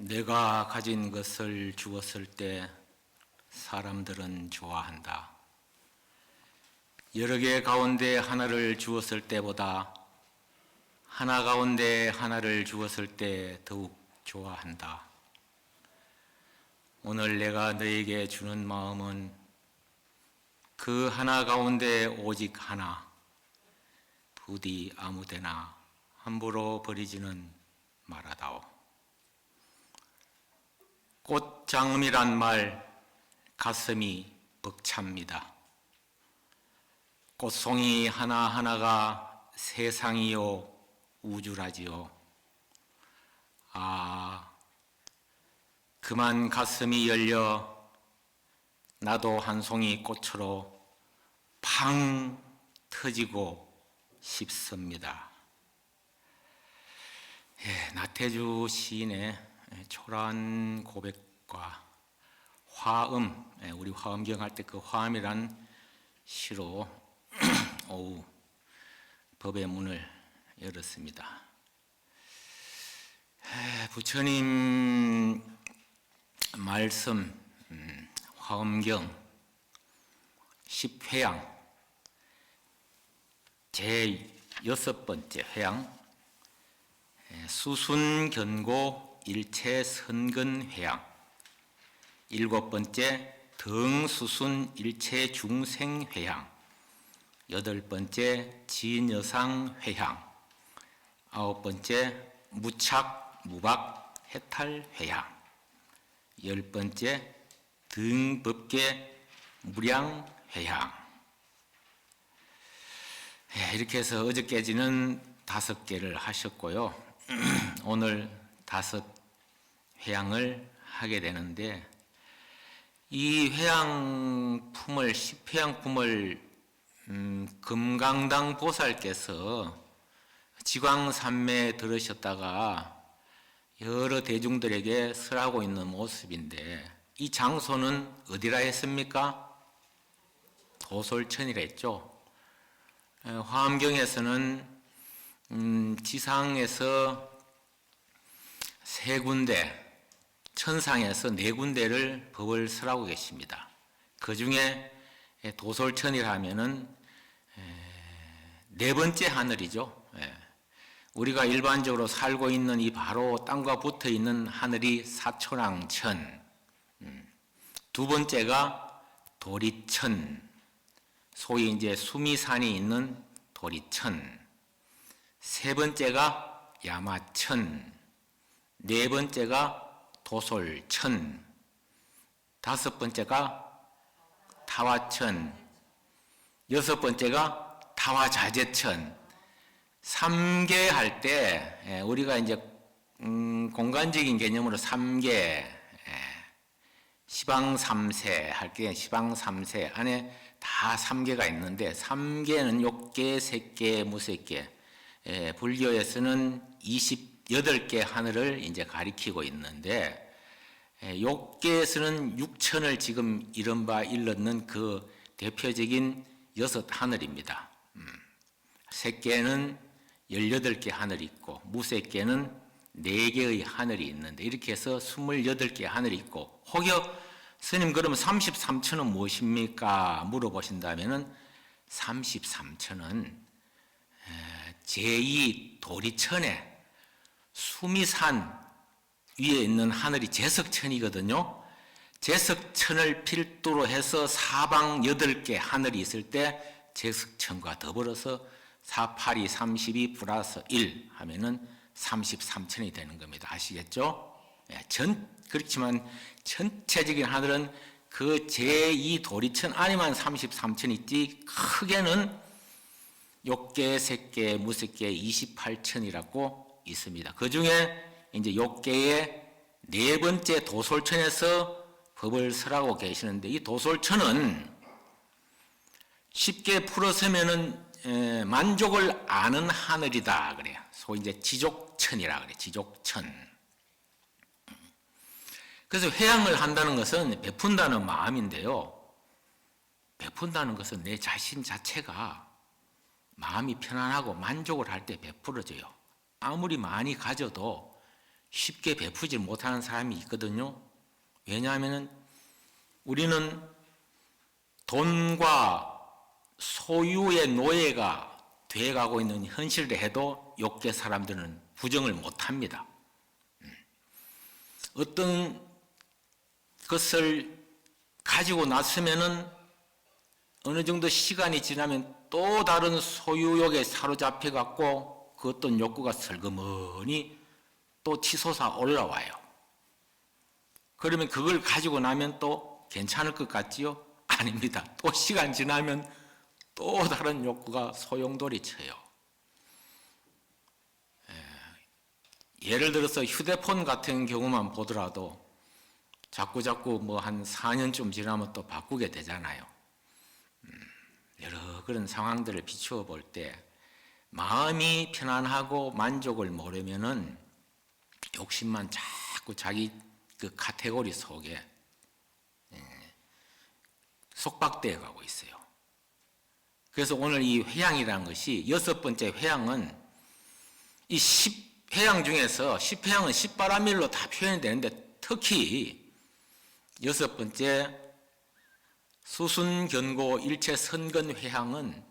내가 가진 것을 주었을 때 사람들은 좋아한다. 여러 개 가운데 하나를 주었을 때보다 하나 가운데 하나를 주었을 때 더욱 좋아한다. 오늘 내가 너에게 주는 마음은 그 하나 가운데 오직 하나, 부디 아무데나 함부로 버리지는 말아다오. 꽃장음이란 말 가슴이 벅찹니다. 꽃송이 하나하나가 세상이요 우주라지요. 그만 가슴이 열려 나도 한 송이 꽃으로 팡 터지고 싶습니다. 나태주 시인의 초라한 고백과 화음, 우리 화음경 할 때 그 화음이란 시로 오후 법의 문을 열었습니다. 부처님 말씀 화엄경 10회양 제6번째 회양 수순견고 일체선근회양 7번째 등수순일체중생회양 8번째 진여상회양 9번째 무착무박해탈회양 10번째 등법계 무량회양. 이렇게 해서 어저께지는 5개를 하셨고요. 오늘 5회양을 하게 되는데 이 회양품을 10회양품을 금강당 보살께서 지광산매에 들으셨다가 여러 대중들에게 설하고 있는 모습인데 이 장소는 어디라 했습니까? 도솔천이라 했죠. 화엄경에서는 지상에서 3군데, 천상에서 4군데를 법을 설하고 계십니다. 그 중에 도솔천이라 하면은 4번째 하늘이죠. 우리가 일반적으로 살고 있는 이 바로 땅과 붙어 있는 하늘이 사초랑천, 2번째가 도리천, 소위 이제 수미산이 있는 도리천, 3번째가 야마천, 4번째가 도솔천, 5번째가 타화천, 6번째가 타화자재천. 3개 할 때 우리가 이제 공간적인 개념으로 3개 시방3세 할 때 시방3세 안에 다 3개가 있는데 3개는 욕계, 색계, 무색계. 불교에서는 28개 하늘을 이제 가리키고 있는데 욕계에서는 6천을 지금 이른바 일컫는 그 대표적인 6 하늘입니다. 색계는 18개 하늘이 있고 무색계는 4개의 하늘이 있는데 이렇게 해서 28개 하늘이 있고 혹여 스님 그러면 33천은 무엇입니까? 물어보신다면 33천은 제2 도리천에 수미산 위에 있는 하늘이 제석천이거든요. 제석천을 필두로 해서 사방 8개 하늘이 있을 때 제석천과 더불어서 4, 8, 2, 32 플러스 1 하면은 33천이 되는 겁니다. 아시겠죠? 그렇지만 전체적인 하늘은 그 제2 도리천 안에만 33천 있지 크게는 욕계, 색계, 무색계 28천이라고 있습니다. 그 중에 이제 욕계의 4번째 도솔천에서 법을 설하고 계시는데 이 도솔천은 쉽게 풀어서면은 만족을 아는 하늘이다 그래요. 소위 이제 지족천이라 그래. 지족천. 그래서 회양을 한다는 것은 베푼다는 마음인데요. 베푼다는 것은 내 자신 자체가 마음이 편안하고 만족을 할 때 베풀어져요. 아무리 많이 가져도 쉽게 베푸지 못하는 사람이 있거든요. 왜냐하면 우리는 돈과 소유의 노예가 돼가고 있는 현실을 해도 욕계 사람들은 부정을 못합니다. 어떤 것을 가지고 났으면은 어느 정도 시간이 지나면 또 다른 소유욕에 사로잡혀 갖고 그 어떤 욕구가 슬그머니 또 치솟아 올라와요. 그러면 그걸 가지고 나면 또 괜찮을 것 같지요? 아닙니다. 또 시간 지나면 또 다른 욕구가 소용돌이 쳐요. 예를 들어서 휴대폰 같은 경우만 보더라도 자꾸 뭐 한 4년쯤 지나면 또 바꾸게 되잖아요. 여러 그런 상황들을 비추어 볼 때 마음이 편안하고 만족을 모르면은 욕심만 자꾸 자기 그 카테고리 속에 속박되어 가고 있어요. 그래서 오늘 이 회향이라는 것이 6번째 회향은 이 10회향 중에서 10회향은 10바라밀로 다 표현이 되는데 특히 6번째 수순견고 일체선근회향은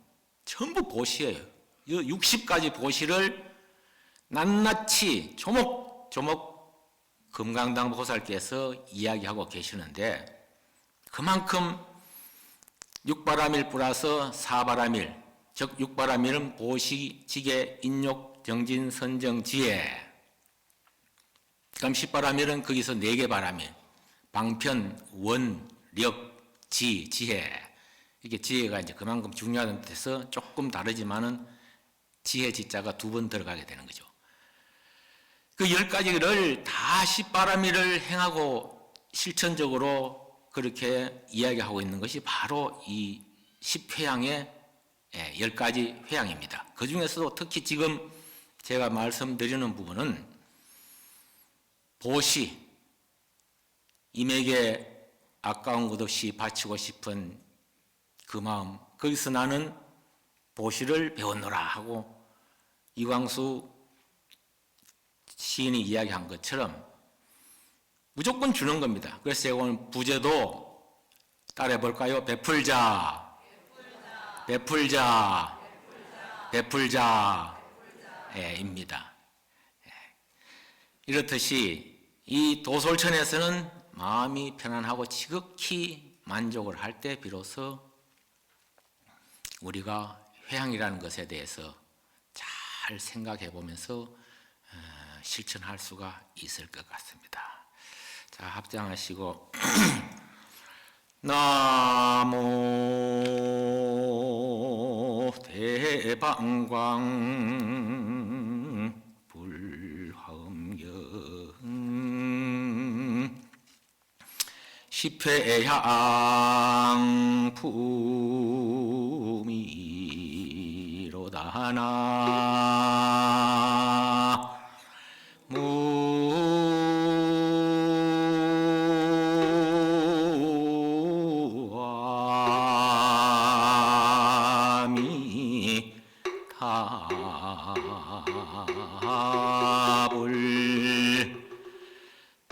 전부 보시예요. 60가지 보시를 낱낱이 조목조목 금강당 보살께서 이야기하고 계시는데 그만큼 6바라밀 플러스 4바라밀, 즉 6바라밀은 보시, 지계, 인욕, 정진, 선정, 지혜. 그럼 10바라밀은 거기서 4개 바라밀, 방편, 원, 력, 지, 지혜. 이게 지혜가 이제 그만큼 중요한 데서 조금 다르지만은 지혜 지자가 2번 들어가게 되는 거죠. 그 10가지를 다 10바라밀을 행하고 실천적으로 그렇게 이야기하고 있는 것이 바로 이 10회향의 10가지 회향입니다. 그 중에서도 특히 지금 제가 말씀드리는 부분은 보시, 임에게 아까운 것 없이 바치고 싶은 그 마음, 거기서 나는 보시를 배웠노라 하고 이광수 시인이 이야기한 것처럼 무조건 주는 겁니다. 그래서 제가 오늘 부제도 따라해 볼까요? 베풀자, 베풀자, 베풀자, 입니다. 이렇듯이 이 도솔천에서는 마음이 편안하고 지극히 만족을 할 때 비로소 우리가 회향이라는 것에 대해서 잘 생각해 보면서 실천할 수가 있을 것 같습니다. 자, 합장하시고 나모 대방광 불화음경 십회향 품이로다나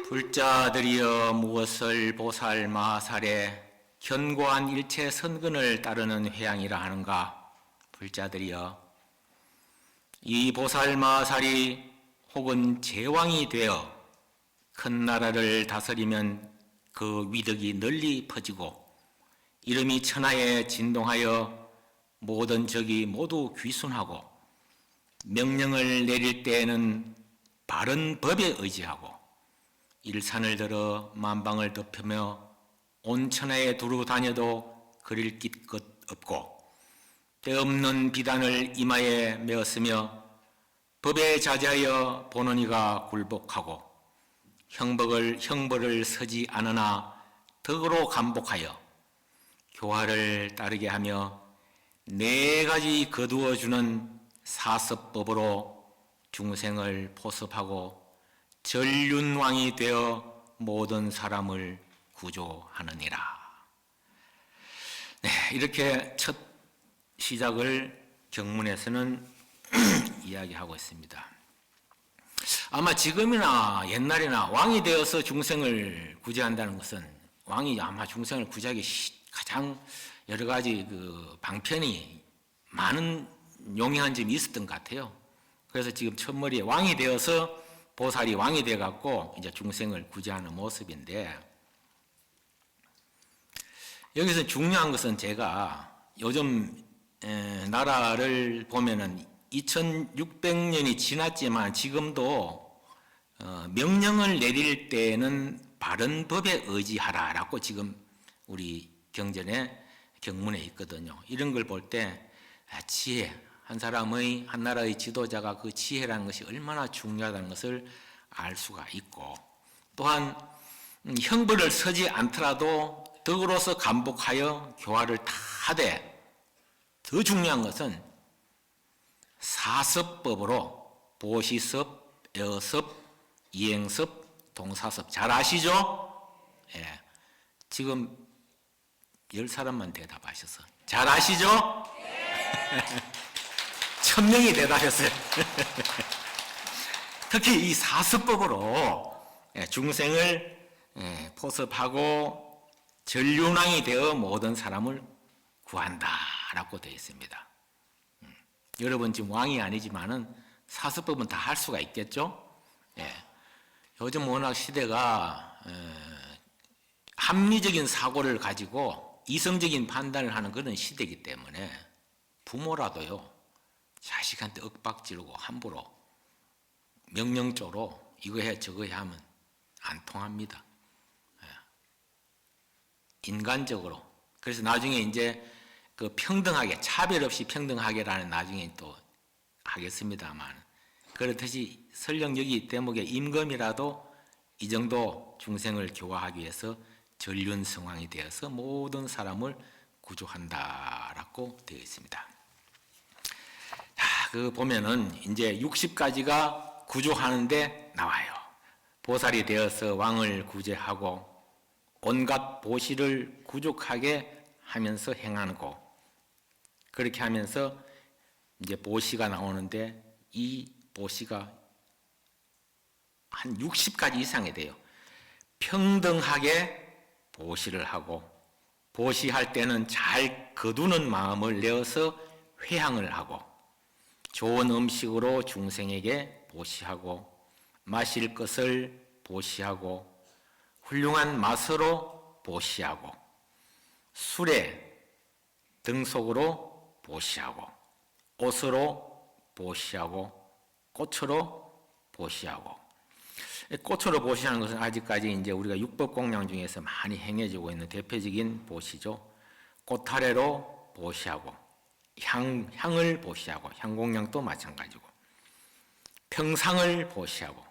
불자들이여 무엇을 보살 마살에 견고한 일체 선근을 따르는 회향이라 하는가? 불자들이여 이 보살 마살이 혹은 제왕이 되어 큰 나라를 다스리면 그 위덕이 널리 퍼지고 이름이 천하에 진동하여 모든 적이 모두 귀순하고 명령을 내릴 때에는 바른 법에 의지하고 일산을 들어 만방을 덮으며 온 천하에 두루 다녀도 그릴 것 없고 때없는 비단을 이마에 메었으며 법에 자제하여 보는 이가 굴복하고 형벌을 서지 않으나 덕으로 감복하여 교화를 따르게 하며 4가지 거두어주는 사섭법으로 중생을 포섭하고 전륜왕이 되어 모든 사람을 구조하느니라. 네, 이렇게 첫 시작을 경문에서는 이야기하고 있습니다. 아마 지금이나 옛날이나 왕이 되어서 중생을 구제한다는 것은 왕이 아마 중생을 구제하기 가장 여러 가지 그 방편이 많은 용이한 점이 있었던 것 같아요. 그래서 지금 첫머리에 왕이 되어서 보살이 왕이 되어 갖고 이제 중생을 구제하는 모습인데, 여기서 중요한 것은 제가 요즘 나라를 보면은 2600년이 지났지만 지금도 명령을 내릴 때는 바른 법에 의지하라라고 지금 우리 경전에 경문에 있거든요. 이런 걸 볼 때 지혜, 한 사람의 한 나라의 지도자가 그 지혜라는 것이 얼마나 중요하다는 것을 알 수가 있고, 또한 형벌을 서지 않더라도 덕으로서 감복하여 교화를 다 하되, 더 중요한 것은 사섭법으로 보시섭, 여섭, 이행섭, 동사섭 잘 아시죠? 예. 지금 10사람만 대답하셔서 잘 아시죠? 네. 1000명이 대답했어요. 특히 이 사섭법으로 중생을 포섭하고 전륜왕이 되어 모든 사람을 구한다라고 되어 있습니다. 여러분 지금 왕이 아니지만은 사섭법은 다 할 수가 있겠죠? 예. 요즘 워낙 시대가 합리적인 사고를 가지고 이성적인 판단을 하는 그런 시대이기 때문에 부모라도요, 자식한테 윽박지르고 함부로 명령조로 이거 해 저거 해 하면 안 통합니다. 인간적으로. 그래서 나중에 이제 그 평등하게, 차별 없이 평등하게라는 나중에 또 하겠습니다만, 그렇듯이 설령 여기 대목에 임금이라도 이 정도 중생을 교화하기 위해서 전륜성왕이 되어서 모든 사람을 구조한다라고 되어 있습니다. 자, 그 보면은 이제 60가지가 구조하는데 나와요. 보살이 되어서 왕을 구제하고 온갖 보시를 구족하게 하면서 행하고, 그렇게 하면서 이제 보시가 나오는데, 이 보시가 한 60가지 이상이 돼요. 평등하게 보시를 하고, 보시할 때는 잘 거두는 마음을 내어서 회향을 하고, 좋은 음식으로 중생에게 보시하고, 마실 것을 보시하고, 훌륭한 맛으로 보시하고, 술에 등속으로 보시하고, 옷으로 보시하고, 꽃으로 보시하고. 꽃으로 보시하는 것은 아직까지 이제 우리가 육법공양 중에서 많이 행해지고 있는 대표적인 보시죠. 꽃타래로 보시하고, 향을 보시하고, 향공양도 마찬가지고, 평상을 보시하고,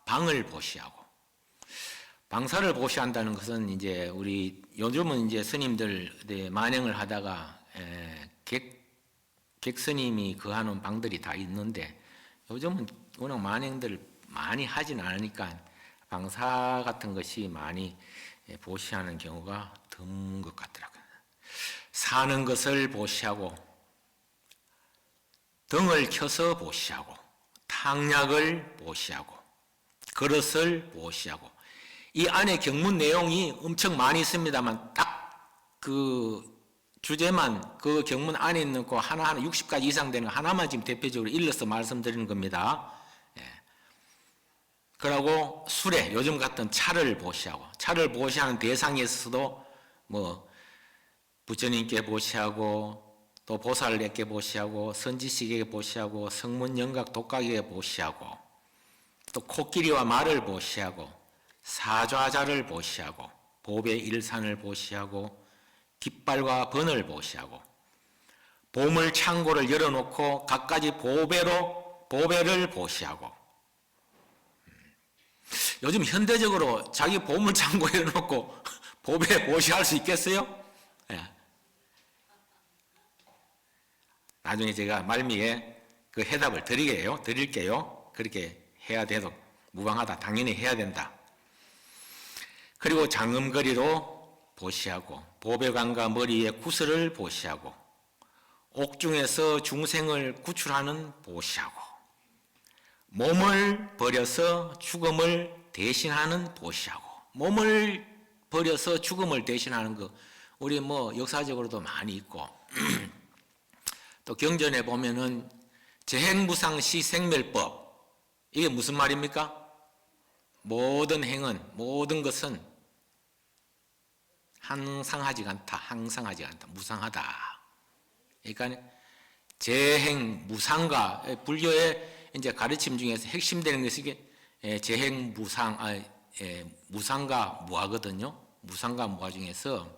방을 보시하고. 방사를 보시한다는 것은 이제 우리 요즘은 이제 스님들 만행을 하다가 객스님이 거하는 방들이 다 있는데, 요즘은 워낙 만행들을 많이 하진 않으니까 방사 같은 것이 많이 보시하는 경우가 드문 것 같더라고요. 사는 것을 보시하고, 등을 켜서 보시하고, 탕약을 보시하고, 그릇을 보시하고. 이 안에 경문 내용이 엄청 많이 있습니다만 딱 그 주제만, 그 경문 안에 있는 거 하나하나 60가지 이상 되는 거 하나만 지금 대표적으로 일러서 말씀드리는 겁니다. 그러고 술에 요즘 같은 차를 보시하고, 차를 보시하는 대상에 있어서도 뭐 부처님께 보시하고, 또 보살에게 보시하고, 선지식에게 보시하고, 성문 영각 독각에게 보시하고, 또 코끼리와 말을 보시하고, 사좌자를 보시하고, 보배 일산을 보시하고, 깃발과 번을 보시하고, 보물 창고를 열어놓고 갖가지 보배를 보시하고. 요즘 현대적으로 자기 보물 창고 열어놓고 보배 보시할 수 있겠어요? 예. 나중에 제가 말미에 그 해답을 드릴게요. 그렇게 해야 돼도 무방하다. 당연히 해야 된다. 그리고 장음거리로 보시하고, 보배관과 머리에 구슬을 보시하고, 옥중에서 중생을 구출하는 보시하고, 몸을 버려서 죽음을 대신하는 보시하고, 몸을 버려서 죽음을 대신하는 거 우리 뭐 역사적으로도 많이 있고 또 경전에 보면은 재행무상시생멸법, 이게 무슨 말입니까? 모든 행은, 모든 것은 항상하지 않다, 항상하지 않다, 무상하다. 그러니까 재행무상과 불교의 이제 가르침 중에서 핵심되는 것이 이게 재행무상, 무상과 무하거든요. 무상과 무하 중에서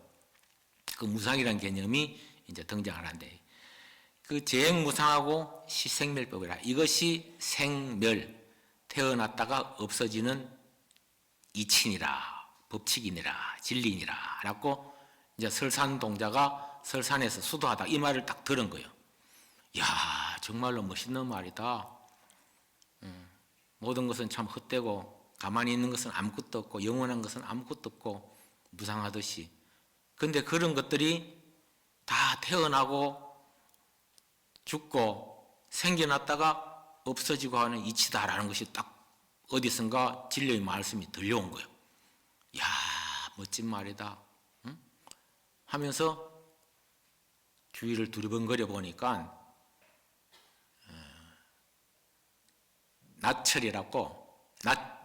그 무상이라는 개념이 이제 등장을 한대. 그 재행무상하고 시생멸법이라, 이것이 생멸, 태어났다가 없어지는 이친이라, 법칙이니라, 진리니라 라고 이제 설산동자가 설산에서 수도하다 이 말을 딱 들은 거예요. 야, 정말로 멋있는 말이다. 모든 것은 참 헛되고 가만히 있는 것은 아무것도 없고 영원한 것은 아무것도 없고 무상하듯이, 근데 그런 것들이 다 태어나고 죽고 생겨났다가 없어지고 하는 이치다라는 것이 딱 어디선가 진리의 말씀이 들려온 거예요. 야, 멋진 말이다. 응? 하면서 주위를 두리번거려 보니까 나철이라고,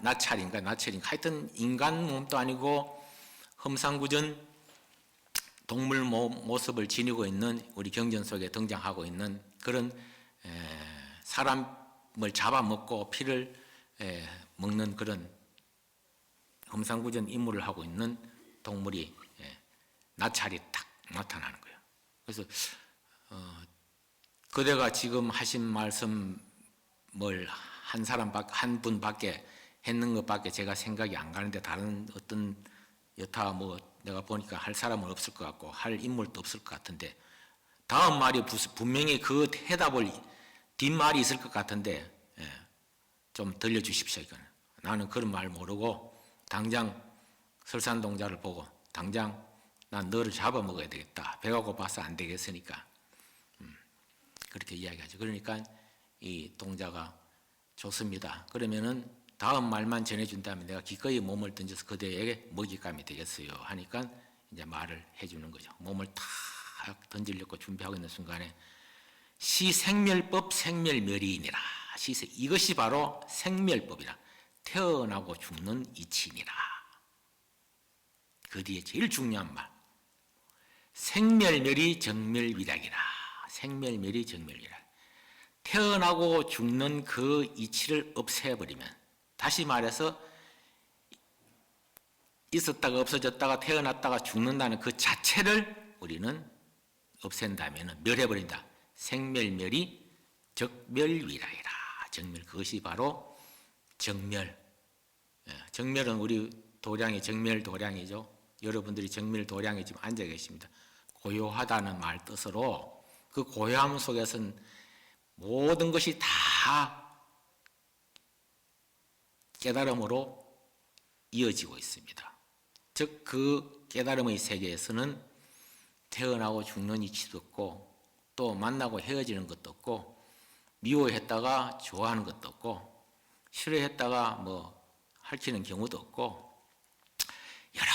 나찰인가 나철인가 하여튼 인간 몸도 아니고 험상궂은 동물 모습을 지니고 있는 우리 경전 속에 등장하고 있는 그런 사람을 잡아먹고 피를 먹는 그런 험상궂은 임무를 하고 있는 동물이 나찰이 딱 나타나는 거예요. 그래서 그대가 지금 하신 말씀을 한 분밖에 했는 것밖에 제가 생각이 안 가는데, 다른 어떤 여타 뭐 내가 보니까 할 사람은 없을 것 같고 할 인물도 없을 것 같은데, 다음 말이 분명히 그 해답을 뒷말이 있을 것 같은데 좀 들려주십시오. 이거는 나는 그런 말 모르고 당장 설산동자를 보고 당장 난 너를 잡아먹어야 되겠다, 배가 고파서 안 되겠으니까 그렇게 이야기하죠. 그러니까 이 동자가 좋습니다. 그러면은 다음 말만 전해준다면 내가 기꺼이 몸을 던져서 그대에게 먹잇감이 되겠어요 하니까 이제 말을 해주는 거죠. 몸을 탁 던지려고 준비하고 있는 순간에 시생멸법 생멸멸이니라, 이것이 바로 생멸법이라, 태어나고 죽는 이치니라. 그 뒤에 제일 중요한 말, 생멸멸이 정멸위락이라. 생멸멸이 정멸위락, 태어나고 죽는 그 이치를 없애버리면, 다시 말해서 있었다가 없어졌다가 태어났다가 죽는다는 그 자체를 우리는 없앤다면, 멸해버린다. 생멸멸이 적멸위락이라. 정멸, 그것이 바로 정멸. 정멸은 우리 도량이 정멸 도량이죠. 여러분들이 정멸 도량에 지금 앉아 계십니다. 고요하다는 말 뜻으로 그 고요함 속에서는 모든 것이 다 깨달음으로 이어지고 있습니다. 즉 그 깨달음의 세계에서는 태어나고 죽는 이치도 없고 또 만나고 헤어지는 것도 없고 미워했다가 좋아하는 것도 없고 싫어했다가 뭐 핥히는 경우도 없고 여러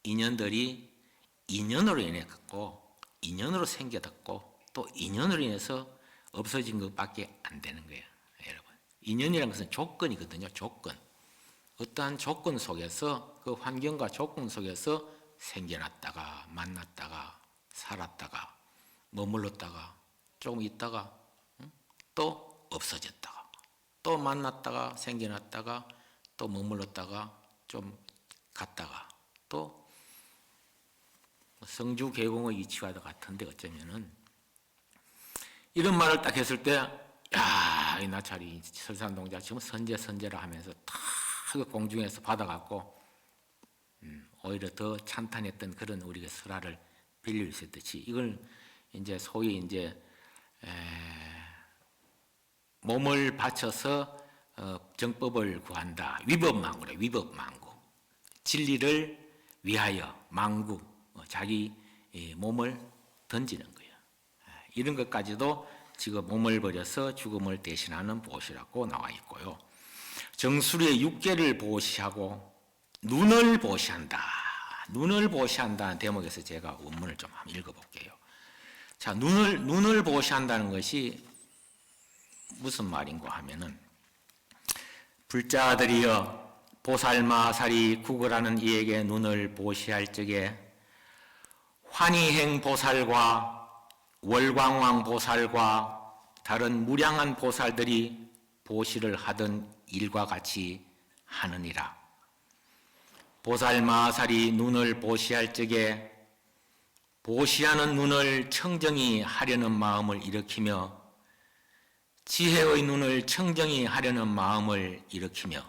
인연들이 인연으로 인해 갖고 인연으로 생겨졌고 또 인연으로 인해서 없어진 것밖에 안 되는 거예요. 여러분, 인연이라는 것은 조건이거든요. 조건. 어떠한 조건 속에서, 그 환경과 조건 속에서 생겨났다가 만났다가 살았다가 머물렀다가 조금 있다가 또 없어졌다가 또 만났다가 생겨났다가 또 머물렀다가 좀 갔다가 또 성주 계공의 이치와 같은데, 어쩌면은 이런 말을 딱 했을 때, 야, 이 나찰이 설산동자 지금 선제라 하면서 탁 공중에서 받아갖고 오히려 더 찬탄했던 그런 우리가 설화를 빌릴 수 있듯이, 이걸 이제 소위 이제 몸을 바쳐서 정법을 구한다. 위법망구래. 위법망구. 진리를 위하여 망구, 자기 몸을 던지는 거예요. 이런 것까지도 지금 몸을 버려서 죽음을 대신하는 보시라고 나와 있고요. 정수리의 육계를 보시하고 눈을 보시한다. 눈을 보시한다는 대목에서 제가 원문을 좀 한번 읽어볼게요. 자, 눈을 보시한다는 것이 무슨 말인가 하면은, 불자들이여 보살마살이 구걸하는 이에게 눈을 보시할 적에 환희행 보살과 월광왕 보살과 다른 무량한 보살들이 보시를 하던 일과 같이 하느니라. 보살마살이 눈을 보시할 적에 보시하는 눈을 청정히 하려는 마음을 일으키며 지혜의 눈을 청정히 하려는 마음을 일으키며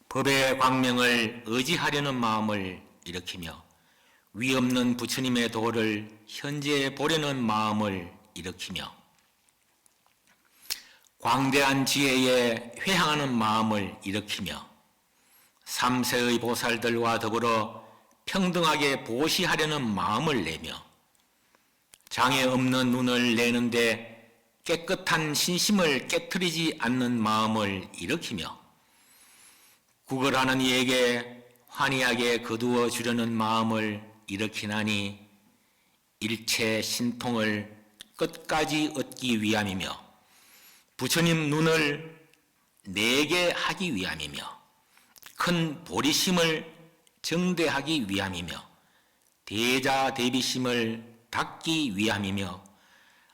법의 광명을 의지하려는 마음을 일으키며 위없는 부처님의 도를 현재 보려는 마음을 일으키며 광대한 지혜에 회향하는 마음을 일으키며 삼세의 보살들과 더불어 평등하게 보시하려는 마음을 내며 장애 없는 눈을 내는데 깨끗한 신심을 깨트리지 않는 마음을 일으키며 구걸하는 이에게 환희하게 거두어 주려는 마음을 일으키나니 일체 신통을 끝까지 얻기 위함이며 부처님 눈을 내게 하기 위함이며 큰 보리심을 정대하기 위함이며 대자대비심을 닦기 위함이며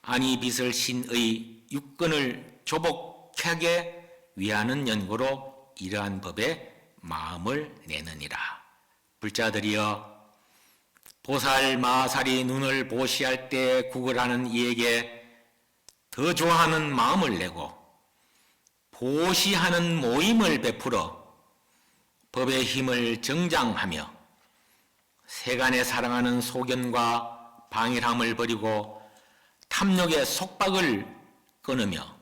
아니 빛을 신의 육근을 조복하게 위하는 연고로 이러한 법에 마음을 내느니라. 불자들이여 보살마살이 눈을 보시할 때 구걸하는 이에게 더 좋아하는 마음을 내고 보시하는 모임을 베풀어 법의 힘을 정장하며 세간에 사랑하는 소견과 방일함을 버리고 탐욕의 속박을 끊으며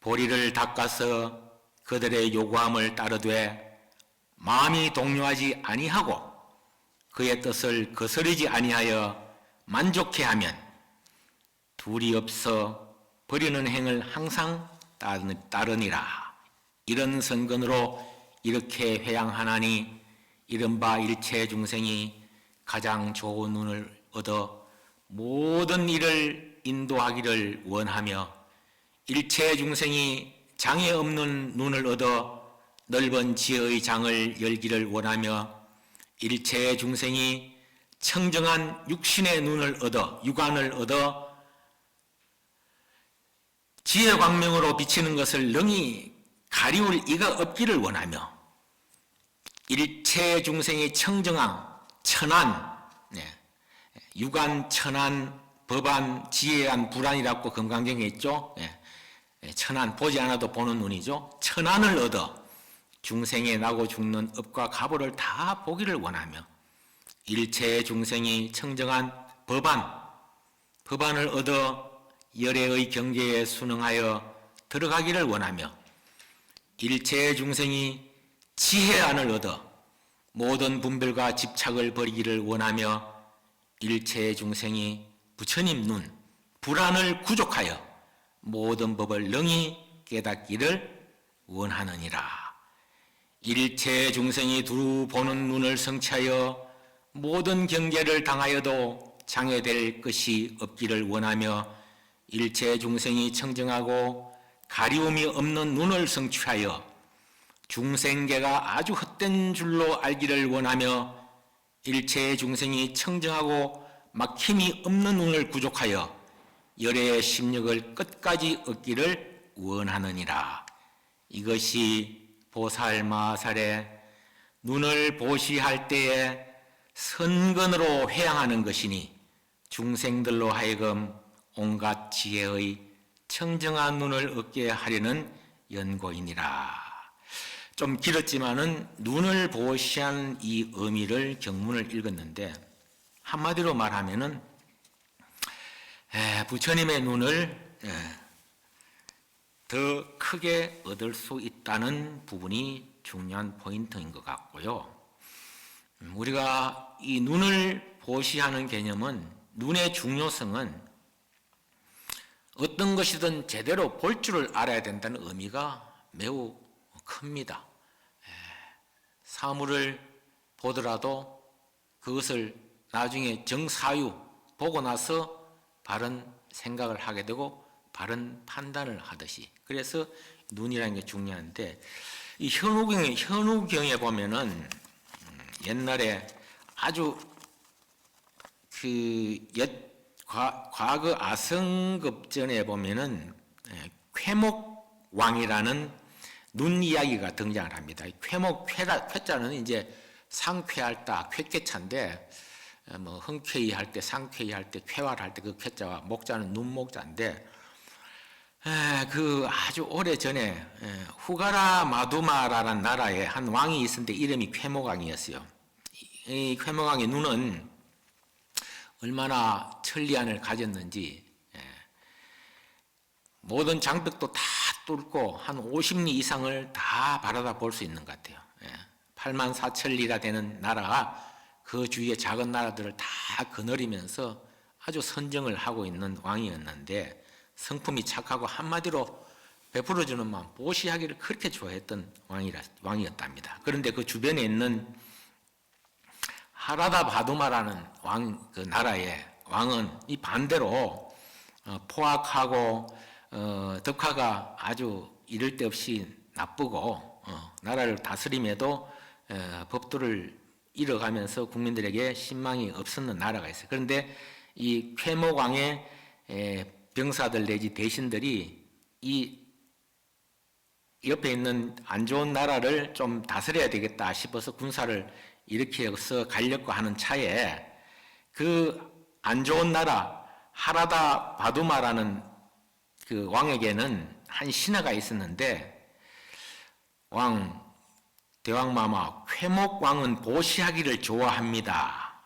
보리를 닦아서 그들의 요구함을 따르되 마음이 동요하지 아니하고 그의 뜻을 거스르지 아니하여 만족해 하면 둘이 없어 버리는 행을 항상 따르니라. 이런 선근으로 이렇게 회양하나니 이른바 일체 중생이 가장 좋은 눈을 얻어 모든 일을 인도하기를 원하며 일체 중생이 장애 없는 눈을 얻어 넓은 지혜의 장을 열기를 원하며 일체 중생이 청정한 육신의 눈을 얻어 육안을 얻어 지혜 광명으로 비치는 것을 능히 가리울 이가 없기를 원하며 일체 중생이 청정한 천안 유관, 천안, 법안, 지혜안, 불안이라고 금강경에 있죠. 천안, 보지 않아도 보는 눈이죠. 천안을 얻어 중생에 나고 죽는 업과 가보를 다 보기를 원하며 일체 중생이 청정한 법안을 얻어 열애의 경계에 순응하여 들어가기를 원하며 일체 중생이 지혜안을 얻어 모든 분별과 집착을 버리기를 원하며 일체 중생이 부처님 눈, 불안을 구족하여 모든 법을 능히 깨닫기를 원하느니라. 일체 중생이 두루 보는 눈을 성취하여 모든 경계를 당하여도 장애될 것이 없기를 원하며 일체 중생이 청정하고 가리움이 없는 눈을 성취하여 중생계가 아주 헛된 줄로 알기를 원하며 일체 중생이 청정하고 막힘이 없는 눈을 구족하여 열애의 심력을 끝까지 얻기를 원하느니라. 이것이 보살마살의 눈을 보시할 때에 선근으로 회양하는 것이니 중생들로 하여금 온갖 지혜의 청정한 눈을 얻게 하려는 연고이니라. 좀 길었지만은 눈을 보시한 이 의미를 경문을 읽었는데 한마디로 말하면은 부처님의 눈을 더 크게 얻을 수 있다는 부분이 중요한 포인트인 것 같고요. 우리가 이 눈을 보시하는 개념은 눈의 중요성은 어떤 것이든 제대로 볼 줄을 알아야 된다는 의미가 매우 큽니다. 사물을 보더라도 그것을 나중에 정사유 보고 나서 바른 생각을 하게 되고 바른 판단을 하듯이, 그래서 눈이라는 게 중요한데, 이 현우경에 보면은 옛날에 아주 과거 아성급전에 보면은 쾌목왕이라는 눈 이야기가 등장을 합니다. 쾌자는 이제 상쾌할다, 쾌쾌차인데, 뭐 흔쾌히 할 때, 상쾌히 할 때, 쾌활 할 때 그 쾌자와 목자는 눈목자인데, 그 아주 오래 전에 후가라 마두마라는 나라에 한 왕이 있었는데 이름이 쾌목왕이었어요. 이 쾌목왕의 눈은 얼마나 천리안을 가졌는지, 모든 장벽도 다 뚫고 한 50리 이상을 다 바라다 볼 수 있는 것 같아요. 8만 4천리가 되는 나라가 그 주위의 작은 나라들을 다 거느리면서 아주 선정을 하고 있는 왕이었는데, 성품이 착하고 한마디로 베풀어주는 마음, 보시하기를 그렇게 좋아했던 왕이었답니다. 그런데 그 주변에 있는 하라다 바두마라는 그 나라의 왕은 이 반대로 포악하고 덕화가 아주 이럴 데 없이 나쁘고 나라를 다스림에도 법도를 잃어가면서 국민들에게 신망이 없었는 나라가 있어요. 그런데 이 쾌목왕의 병사들 내지 대신들이 이 옆에 있는 안 좋은 나라를 좀 다스려야 되겠다 싶어서 군사를 일으켜서 가려고 하는 차에 그 안 좋은 나라 하라다 바두마라는 그 왕에게는 한 신하가 있었는데, 대왕마마 쾌목왕은 보시하기를 좋아합니다.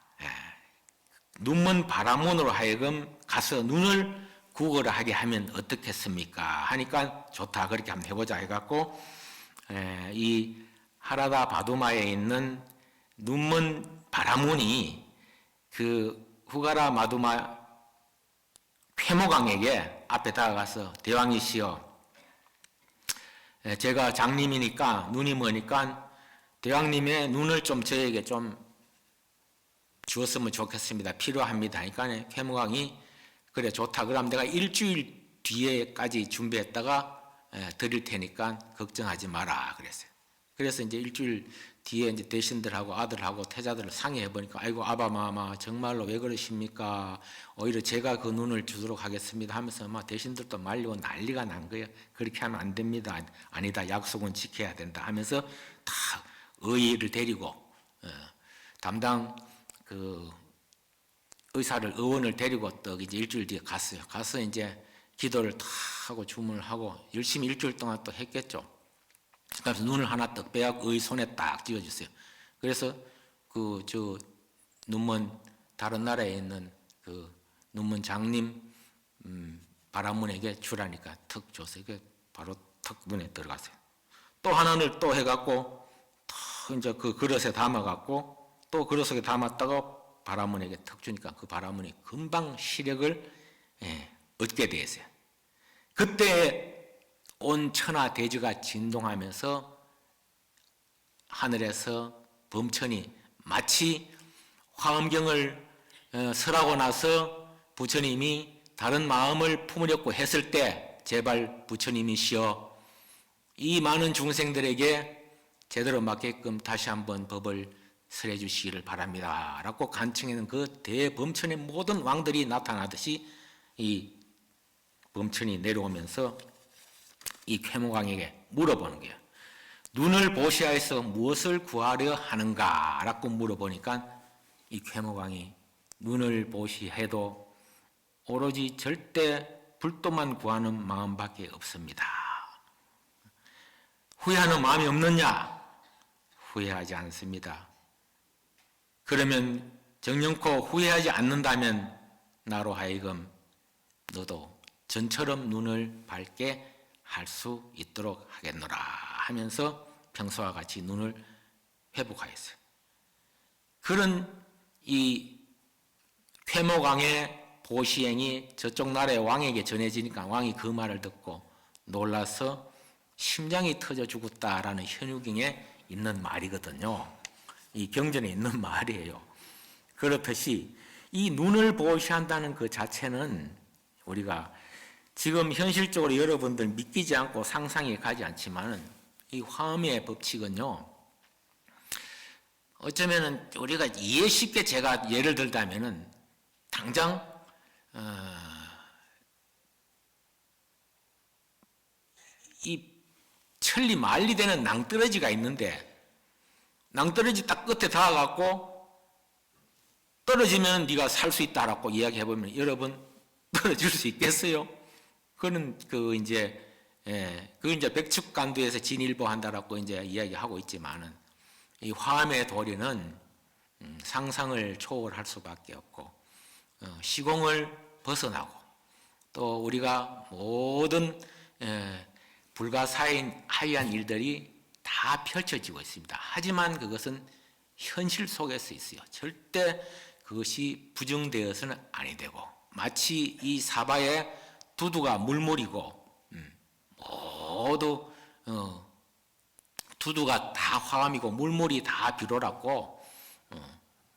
눈먼 바라문으로 하여금 가서 눈을 구걸을 하게 하면 어떻겠습니까? 하니까 좋다, 그렇게 한번 해보자 해갖고 이 하라다 바두마에 있는 눈먼 바라문이 그 후가라 마두마 쾌목왕에게 앞에 다가가서, 대왕이시여, 제가 장님이니까 눈이 머니까 대왕님의 눈을 좀 저에게 좀 주었으면 좋겠습니다. 필요합니다. 하니까 쾌목왕이 그래 좋다. 그럼 내가 일주일 뒤에까지 준비했다가 드릴 테니까 걱정하지 마라 그랬어요. 그래서 이제 일주일 뒤에 이제 대신들하고 아들하고 태자들을 상의해 보니까, 아이고 아바마마 정말로 왜 그러십니까? 오히려 제가 그 눈을 주도록 하겠습니다 하면서 막 대신들도 말리고 난리가 난 거예요. 그렇게 하면 안 됩니다. 아니다, 약속은 지켜야 된다 하면서 다 의의를 데리고 담당 그 의원을 데리고 또 이제 일주일 뒤에 갔어요. 가서 이제 기도를 다 하고 주문을 하고 열심히 일주일 동안 또 했겠죠. 그래서 눈을 하나 떡 빼갖고 의 손에 딱 쥐어주세요. 그래서 저 눈먼 다른 나라에 있는 그 눈먼 장님 바라문에게 주라니까 턱 줬어요. 바로 턱 눈에 들어갔어요. 또 하나를 또 해갖고 턱 이제 그 그릇에 담아갖고 또 그릇에 담았다가 바라문에게 턱 주니까 그 바라문이 금방 시력을 얻게 되었어요. 그때 온 천하 대지가 진동하면서 하늘에서 범천이 마치 화엄경을 설하고 나서 부처님이 다른 마음을 품으려고 했을 때, 제발 부처님이시여 이 많은 중생들에게 제대로 맞게끔 다시 한번 법을 설해 주시기를 바랍니다 라고 간청하는 그 대범천의 모든 왕들이 나타나듯이 이 범천이 내려오면서 이 쾌목왕에게 물어보는 거예요. 눈을 보시하여서 무엇을 구하려 하는가 라고 물어보니까 이 쾌목왕이 눈을 보시해도 오로지 절대 불도만 구하는 마음밖에 없습니다. 후회하는 마음이 없느냐? 후회하지 않습니다. 그러면 정령코 후회하지 않는다면 나로 하여금 너도 전처럼 눈을 밝게 할 수 있도록 하겠노라 하면서 평소와 같이 눈을 회복하였어요. 그런 이 쾌목왕의 보시행이 저쪽 나라의 왕에게 전해지니까 왕이 그 말을 듣고 놀라서 심장이 터져 죽었다라는 현유경에 있는 말이거든요. 이 경전에 있는 말이에요. 그렇듯이 이 눈을 보시한다는 그 자체는 우리가 지금 현실적으로 여러분들 믿기지 않고 상상이 가지 않지만 이 화엄의 법칙은요. 어쩌면은 우리가 이해 쉽게 제가 예를 들자면은 당장 이 천리 만리 되는 낭떠러지가 있는데 낭떠러지 딱 끝에 닿아갖고 떨어지면 네가 살 수 있다라고 이야기해보면 여러분 떨어질 수 있겠어요? 그거는 그 이제 백측간두에서 진일보한다라고 이제 이야기하고 있지만은 이 화엄의 도리는 상상을 초월할 수밖에 없고 시공을 벗어나고 또 우리가 모든 불가사의한 일들이 다 펼쳐지고 있습니다. 하지만 그것은 현실 속에서 있어요. 절대 그것이 부정되어서는 아니 되고 마치 이 사바의 두두가 물물이고 모두 두두가 다 화엄이고 물물이 다 비로라고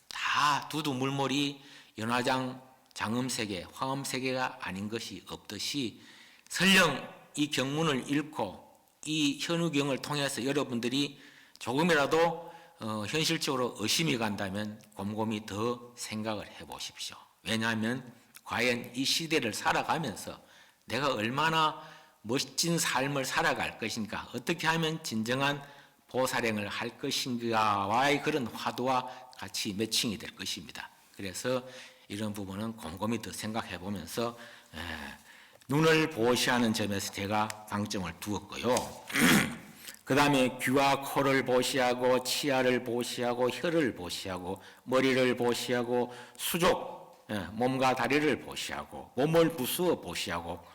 다 두두 물물이 연화장 장음세계 화엄세계가 아닌 것이 없듯이 설령 이 경문을 읽고 이 현우경을 통해서 여러분들이 조금이라도 현실적으로 의심이 간다면 곰곰이 더 생각을 해보십시오. 왜냐하면 과연 이 시대를 살아가면서 내가 얼마나 멋진 삶을 살아갈 것인가, 어떻게 하면 진정한 보살행을 할 것인가와의 그런 화두와 같이 매칭이 될 것입니다. 그래서 이런 부분은 곰곰이 더 생각해 보면서 눈을 보시하는 점에서 제가 방점을 두었고요. 그 다음에 귀와 코를 보시하고 치아를 보시하고 혀를 보시하고 머리를 보시하고 수족, 몸과 다리를 보시하고 몸을 부수어 보시하고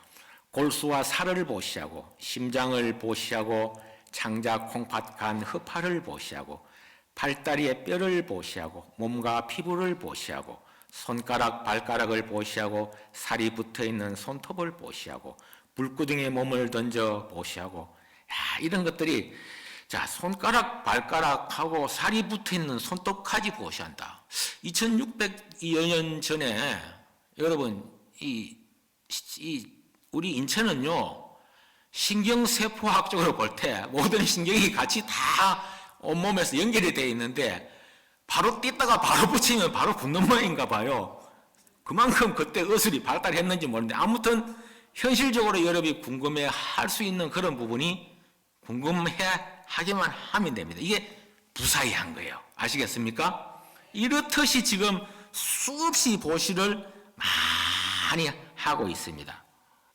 골수와 살을 보시하고 심장을 보시하고 창자, 콩팥, 간, 허파를 보시하고 팔다리의 뼈를 보시하고 몸과 피부를 보시하고 손가락, 발가락을 보시하고 살이 붙어있는 손톱을 보시하고 불구덩이에 몸을 던져 보시하고 이런 것들이 자 손가락, 발가락하고 살이 붙어있는 손톱까지 보시한다. 2600여 년 전에 여러분 우리 인체는요 신경세포학적으로 볼 때 모든 신경이 같이 다 온몸에서 연결이 되어 있는데 바로 띄다가 바로 붙이면 바로 붙는 모양인가 봐요. 그만큼 그때 의술이 발달했는지 모르는데 아무튼 현실적으로 여러분이 궁금해 할 수 있는 그런 부분이 궁금해 하기만 하면 됩니다. 이게 부사의한 거예요. 아시겠습니까? 이렇듯이 지금 수없이 보시를 많이 하고 있습니다.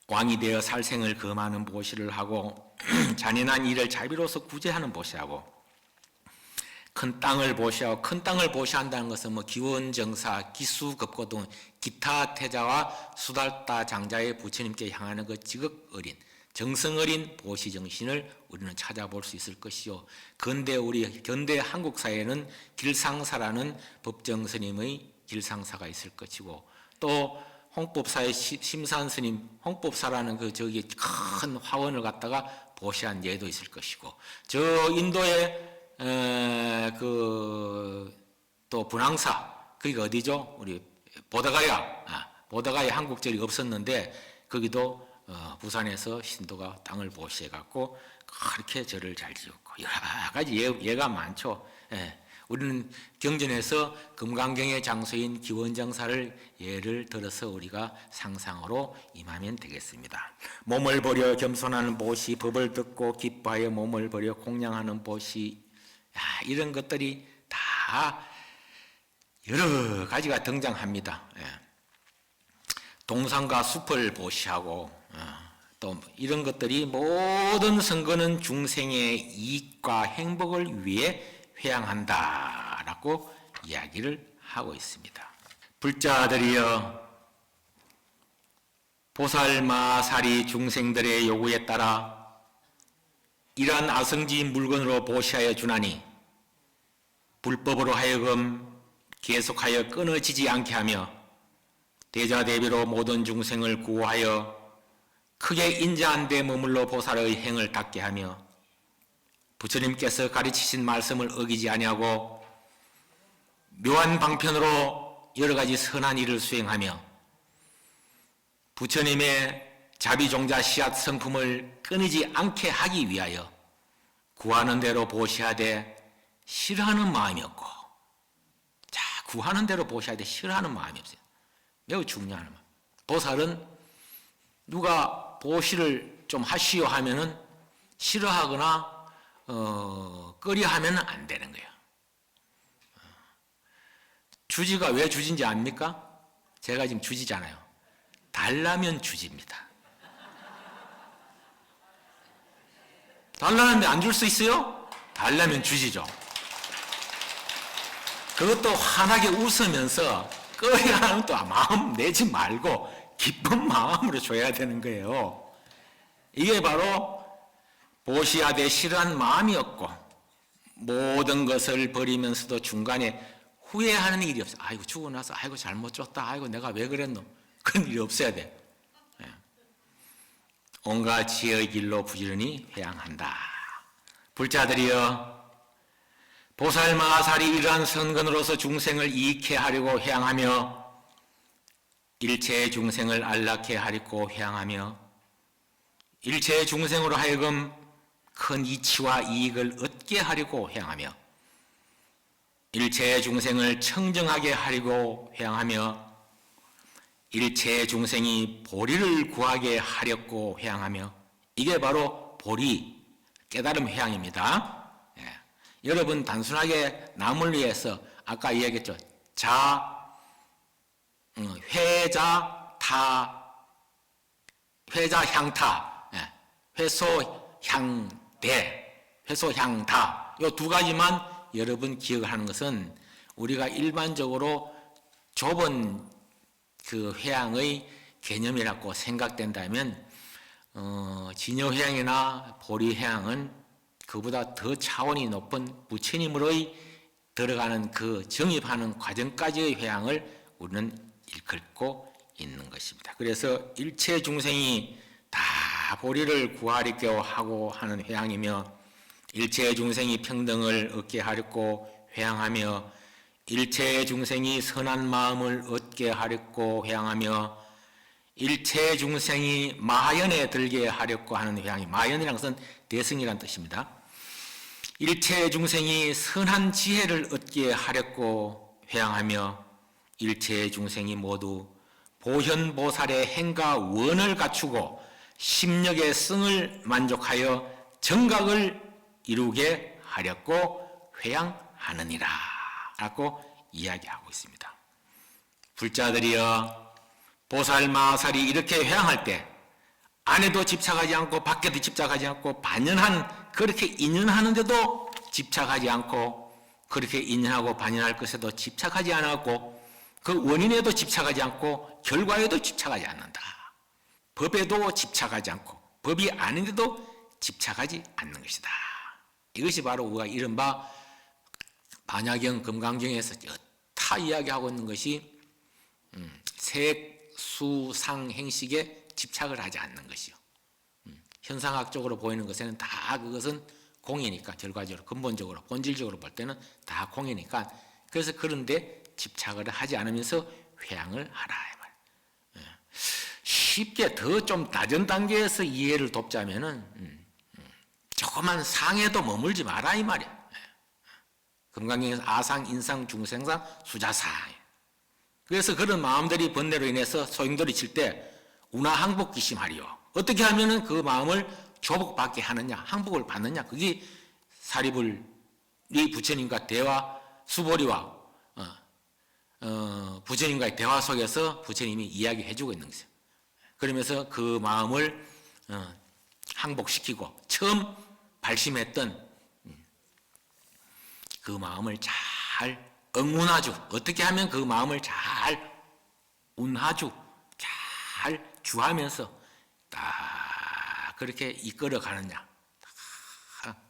왕이 되어 살생을 금하는 보시를 하고 잔인한 일을 자비로서 구제하는 보시하고 큰 땅을 보시하고 큰 땅을 보시한다는 것은 뭐 기원정사, 기수급고 등 기타 태자와 수달다 장자의 부처님께 향하는 그 지극 어린 정성 어린 보시 정신을 우리는 찾아볼 수 있을 것이요. 현대 한국 사회에는 길상사라는 법정 스님의 길상사가 있을 것이고 또 홍법사의 심산 스님 홍법사라는 큰 화원을 갖다가 보시한 예도 있을 것이고 저 인도의 또 분황사 그게 어디죠? 우리 보다가야 한국절이 없었는데 거기도 부산에서 신도가 땅을 보시해갖고 그렇게 절을 잘 지었고 여러 가지 예가 많죠. 우리는 경전에서 금강경의 장소인 기원정사를 예를 들어서 우리가 상상으로 임하면 되겠습니다. 몸을 버려 겸손하는 보시, 법을 듣고 기뻐하여 몸을 버려 공양하는 보시, 이런 것들이 다 여러 가지가 등장합니다. 동산과 숲을 보시하고 또 이런 것들이 모든 선거는 중생의 이익과 행복을 위해 회양한다라고 이야기를 하고 있습니다. 불자들이여 보살마사리 중생들의 요구에 따라 이러한 아성지 물건으로 보시하여 주나니 불법으로 하여금 계속하여 끊어지지 않게 하며 대자대비로 모든 중생을 구하여 크게 인자한 데 머물러 보살의 행을 닦게 하며 부처님께서 가르치신 말씀을 어기지 아니하고 묘한 방편으로 여러 가지 선한 일을 수행하며 부처님의 자비종자 씨앗 성품을 끊이지 않게 하기 위하여 구하는 대로 보시하되 싫어하는 마음이 없고, 자, 구하는 대로 보시하되 싫어하는 마음이 없어요. 매우 중요한 말. 보살은 누가 보시를 좀 하시오 하면은 싫어하거나 꺼려하면 안 되는 거예요. 주지가 왜 주지인지 압니까? 제가 지금 주지잖아요. 달라면 주지입니다. 달라는데 안 줄 수 있어요? 달라면 주지죠. 그것도 환하게 웃으면서 꺼려하는 또 마음 내지 말고 기쁜 마음으로 줘야 되는 거예요. 이게 바로 보시하되 싫어한 마음이 없고 모든 것을 버리면서도 중간에 후회하는 일이 없어요. 아이고 죽고 나서 아이고 잘못 줬다. 아이고 내가 왜 그랬노. 그런 일이 없어야 돼. 온갖 지혜의 길로 부지런히 회양한다. 불자들이여, 보살마살이 이러한 선근으로서 중생을 이익해 하려고 회양하며 일체의 중생을 안락해 하려고 회양하며 일체의 중생으로 하여금 큰 이치와 이익을 얻게 하려고 회양하며 일체의 중생을 청정하게 하려고 회양하며 일체의 중생이 보리를 구하게 하려고 회양하며, 이게 바로 보리, 깨달음 회양입니다. 예. 여러분 단순하게 남을 위해서 아까 이야기했죠. 회자, 향타, 예. 회소향대, 회소향다, 이 두 가지만 여러분 기억하는 것은 우리가 일반적으로 좁은 그 회양의 개념이라고 생각된다면 진여회양이나 보리회양은 그보다 더 차원이 높은 부처님으로의 들어가는 그 정입하는 과정까지의 회양을 우리는 일컫고 있는 것입니다. 그래서 일체 중생이 다 보리를 구하려고 하고 하는 회양이며 일체 중생이 평등을 얻게 하려고 회양하며 일체 중생이 선한 마음을 얻게 하려고 회양하며 일체 중생이 마연에 들게 하려고 하는 회양이, 마연이라는 것은 대승이라는 뜻입니다. 일체 중생이 선한 지혜를 얻게 하려고 회양하며 일체 중생이 모두 보현보살의 행과 원을 갖추고 심력의 성을 만족하여 정각을 이루게 하려고 회양하느니라 라고 이야기하고 있습니다. 불자들이여, 보살마살이 이렇게 회양할 때 안에도 집착하지 않고 밖에도 집착하지 않고 반연한, 그렇게 인연하는데도 집착하지 않고 그렇게 인연하고 반연할 것에도 집착하지 않았고 그 원인에도 집착하지 않고 결과에도 집착하지 않는다. 법에도 집착하지 않고 법이 아닌데도 집착하지 않는 것이다. 이것이 바로 우리가 이른바 반야경 금강경에서 다 이야기하고 있는 것이 색, 수, 상, 행식에 집착을 하지 않는 것이요. 현상학적으로 보이는 것에는 다 그것은 공이니까, 결과적으로 근본적으로 본질적으로 볼 때는 다 공이니까, 그래서 그런데 집착을 하지 않으면서 회양을 하라 이 말. 쉽게 더 좀 낮은 단계에서 이해를 돕자면은 조그만 상에도 머물지 마라 이 말이야. 금강경에서 아상, 인상, 중생상, 수자상. 그래서 그런 마음들이 번뇌로 인해서 소용돌이 칠 때 운하항복기심하리요. 어떻게 하면은 그 마음을 조복받게 하느냐, 항복을 받느냐. 그게 사리불이 부처님과 대화, 수보리와 부처님과의 대화 속에서 부처님이 이야기해주고 있는 것이에요. 그러면서 그 마음을 항복시키고 처음 발심했던 그 마음을 잘 응운하주, 어떻게 하면 그 마음을 잘 운하주, 잘 주하면서 딱 그렇게 이끌어 가느냐,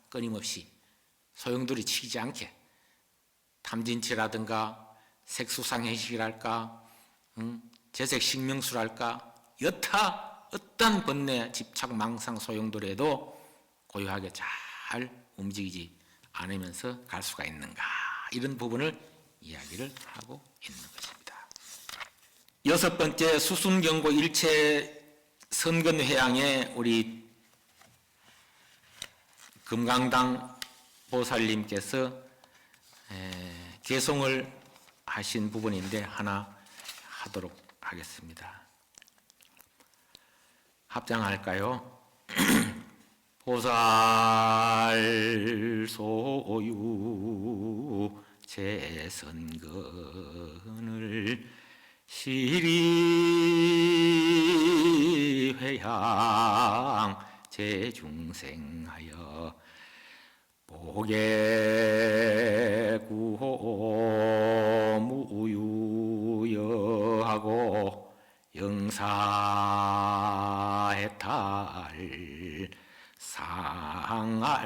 끊임없이 소용돌이 치지 않게 탐진치라든가 색수상행식이랄까, 재색 식명수랄까 여타 어떤 번뇌 집착 망상 소용돌이에도 고요하게 잘 움직이지 않으면서 갈 수가 있는가, 이런 부분을 이야기를 하고 있는 것입니다. 여섯 번째, 수순경고 일체 선근회양에 우리 금강당 보살님께서 개송을 하신 부분인데 하나 하도록 하겠습니다. 합장할까요? 보살 소유 제선근을 시리회양 제중생하여 보계구호 무유여하고 영사해탈 상알라기로다나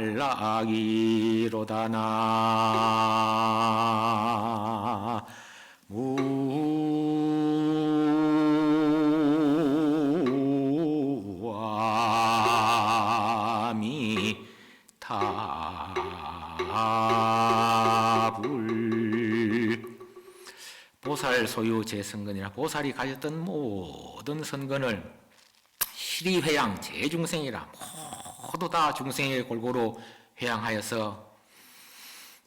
무아미타불. 보살 소유 제선근이나 보살이 가졌던 모든 선근을 시리회양 제중생이라 모두 다 중생의 골고루 회양하여서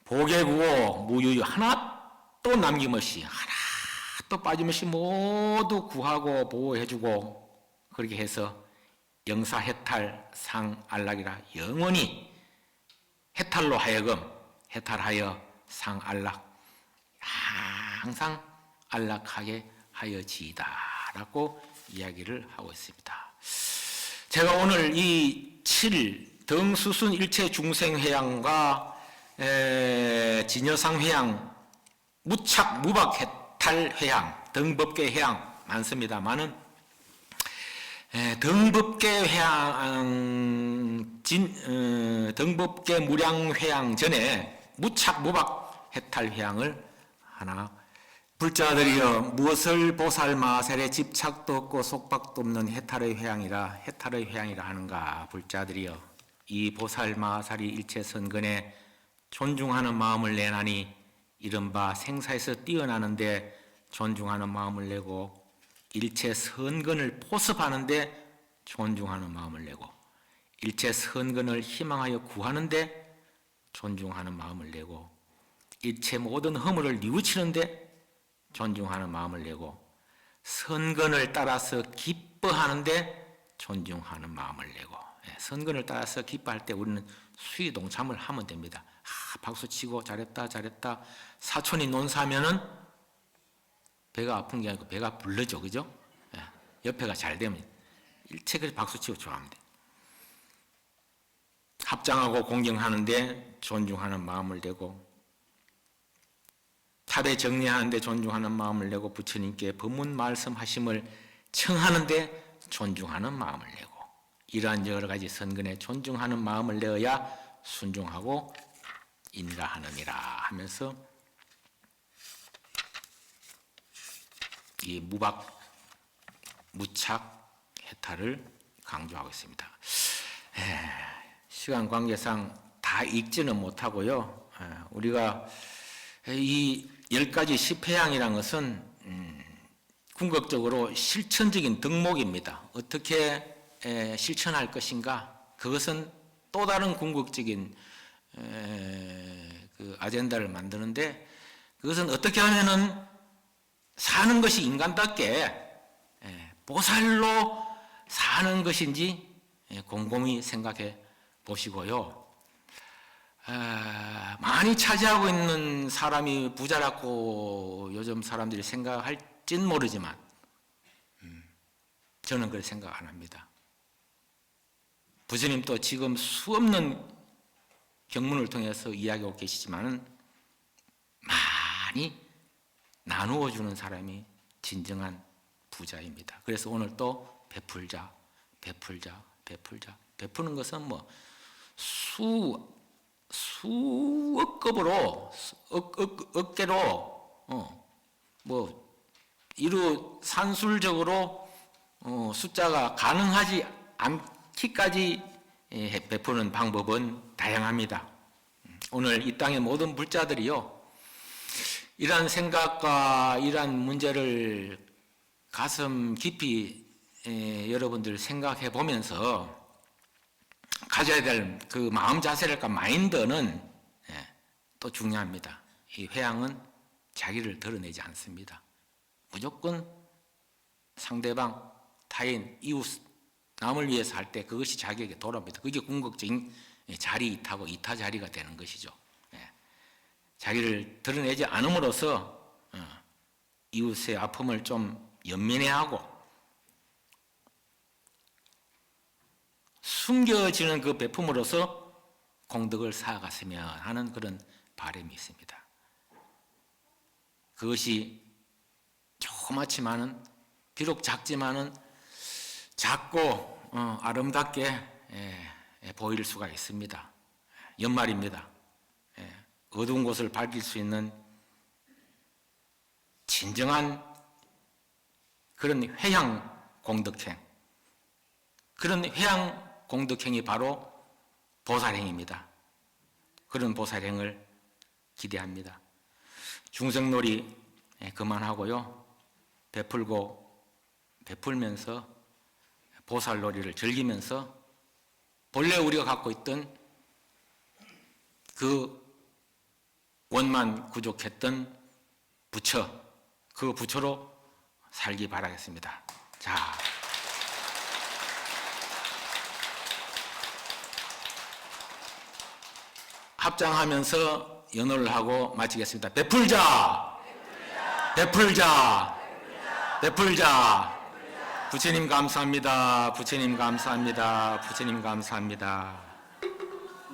보계구호 무유유 하나도 남김없이 하나도 빠짐없이 모두 구하고 보호해주고, 그렇게 해서 영사해탈 상안락이라 영원히 해탈로 하여금 해탈하여 상안락 항상 안락하게 하여지이다라고 이야기를 하고 있습니다. 제가 오늘 이 7 등수순 일체 중생회양과 진여상회양, 무착 무박 해탈회양, 등법계 회양 많습니다만은 등법계 무량회양 전에 무착 무박 해탈회양을 하나, 불자들이여 무엇을 보살 마살에 집착도 없고 속박도 없는 해탈의 회양이라 하는가. 불자들이여 이 보살 마살이 일체 선근에 존중하는 마음을 내나니 이른바 생사에서 뛰어나는데 존중하는 마음을 내고, 일체 선근을 포섭하는데 존중하는 마음을 내고, 일체 선근을 희망하여 구하는데 존중하는 마음을 내고, 일체 모든 허물을 뉘우치는데 존중하는 마음을 내고, 선근을 따라서 기뻐하는데 존중하는 마음을 내고. 선근을 따라서 기뻐할 때 우리는 수의 동참을 하면 됩니다. 박수치고 잘했다 잘했다. 사촌이 논사하면은 배가 아픈 게 아니고 배가 불러죠, 그죠? 옆에가 잘 되면 일체 그래서 박수치고 좋아하면 돼. 합장하고 공경하는데 존중하는 마음을 내고, 탑에 정리하는데 존중하는 마음을 내고, 부처님께 법문 말씀하심을 청하는데 존중하는 마음을 내고, 이러한 여러 가지 선근에 존중하는 마음을 내어야 순종하고 인가하느니라 하면서 이 무박, 무착, 해탈을 강조하고 있습니다. 시간 관계상 다 읽지는 못하고요. 우리가 이 10가지 10회양이라는 것은 궁극적으로 실천적인 덕목입니다. 어떻게 실천할 것인가, 그것은 또 다른 궁극적인 그 아젠다를 만드는데, 그것은 어떻게 하면은 사는 것이 인간답게 보살로 사는 것인지 곰곰이 생각해 보시고요. 많이 차지하고 있는 사람이 부자라고 요즘 사람들이 생각할진 모르지만 저는 그렇게 생각 안 합니다. 부처님도 지금 수없는 경문을 통해서 이야기하고 계시지만은 많이 나누어 주는 사람이 진정한 부자입니다. 그래서 오늘 또 베풀자, 베풀자, 베풀자. 베푸는 것은 뭐 수억 급으로, 억 개로 뭐 이루 산술적으로 숫자가 가능하지 않기까지 베푸는 방법은 다양합니다. 오늘 이 땅의 모든 불자들이요, 이러한 생각과 이러한 문제를 가슴 깊이 여러분들 생각해 보면서 가져야 될 그 마음 자세랄까 마인드는 또 중요합니다. 이 회양은 자기를 드러내지 않습니다. 무조건 상대방, 타인, 이웃, 남을 위해서 할 때 그것이 자기에게 돌아옵니다. 그게 궁극적인 자리 이타고 이타 자리가 되는 것이죠. 자기를 드러내지 않음으로써 이웃의 아픔을 좀 연민해하고 숨겨지는 그 베품으로써 공덕을 쌓아갔으면 하는 그런 바람이 있습니다. 그것이 조그맣지만은, 비록 작지만은 작고 아름답게 보일 수가 있습니다. 연말입니다. 어두운 곳을 밝힐 수 있는 진정한 그런 회향 공덕행, 그런 회향 공덕행이 바로 보살행입니다. 그런 보살행을 기대합니다. 중생놀이 그만하고요, 베풀면서 보살놀이를 즐기면서 본래 우리가 갖고 있던 그 원만 구족했던 부처, 그 부처로 살기 바라겠습니다. 자, 합장하면서 연호를 하고 마치겠습니다. 베풀자! 베풀자! 베풀자! 부처님 감사합니다. 부처님 감사합니다. 부처님 감사합니다.